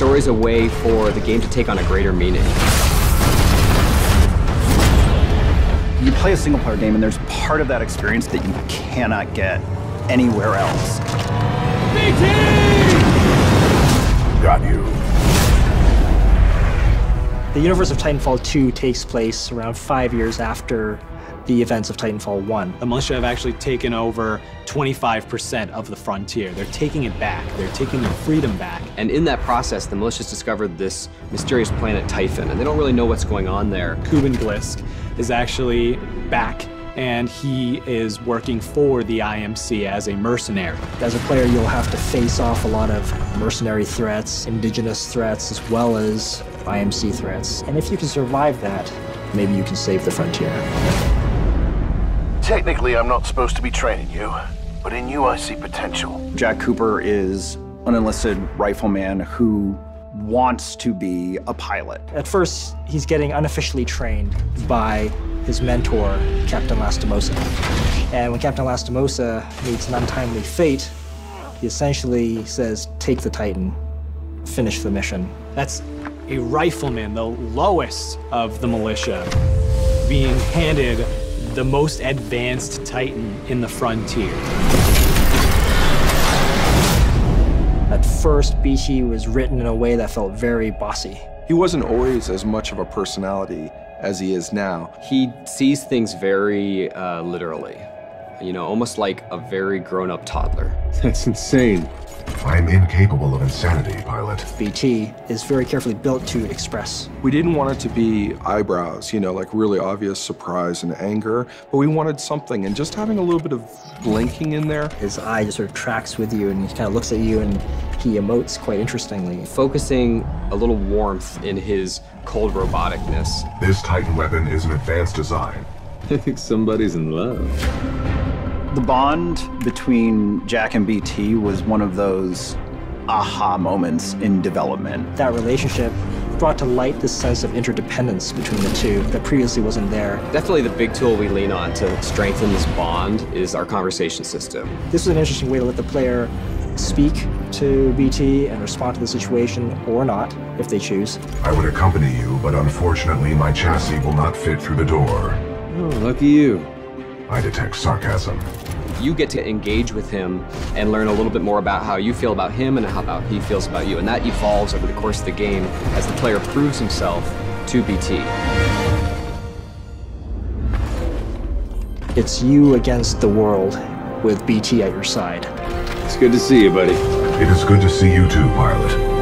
story's a way for the game to take on a greater meaning. You play a single-player game, and there's part of that experience that you cannot get anywhere else. BT! Got you. The universe of Titanfall 2 takes place around 5 years after the events of Titanfall 1. The militia have actually taken over 25% of the frontier. They're taking it back. They're taking their freedom back. And in that process, the militia's discovered this mysterious planet Typhon, and they don't really know what's going on there. Kuben Glisk is actually back, and he is working for the IMC as a mercenary. As a player, you'll have to face off a lot of mercenary threats, indigenous threats, as well as IMC threats. And if you can survive that, maybe you can save the frontier. Technically, I'm not supposed to be training you, but in you I see potential. Jack Cooper is an enlisted rifleman who wants to be a pilot. At first, he's getting unofficially trained by his mentor, Captain Lastimosa. And when Captain Lastimosa meets an untimely fate, he essentially says, take the Titan, finish the mission. That's a rifleman, the lowest of the militia, being handed the most advanced Titan in the frontier. At first, BT was written in a way that felt very bossy. He wasn't always as much of a personality as he is now. He sees things very literally, you know, almost like a very grown-up toddler. That's insane. I'm incapable of insanity, pilot. BT is very carefully built to express. We didn't want it to be eyebrows, you know, like really obvious surprise and anger, but we wanted something, and just having a little bit of blinking in there. His eye just sort of tracks with you, and he kind of looks at you, and he emotes quite interestingly. Focusing a little warmth in his cold roboticness. This Titan weapon is an advanced design. I think somebody's in love. The bond between Jack and BT was one of those aha moments in development. That relationship brought to light this sense of interdependence between the two that previously wasn't there. Definitely the big tool we lean on to strengthen this bond is our conversation system. This is an interesting way to let the player speak to BT and respond to the situation, or not, if they choose. I would accompany you, but unfortunately my chassis will not fit through the door. Oh, lucky you. I detect sarcasm. You get to engage with him and learn a little bit more about how you feel about him and how about he feels about you. And that evolves over the course of the game as the player proves himself to BT. It's you against the world with BT at your side. It's good to see you, buddy. It is good to see you too, pilot.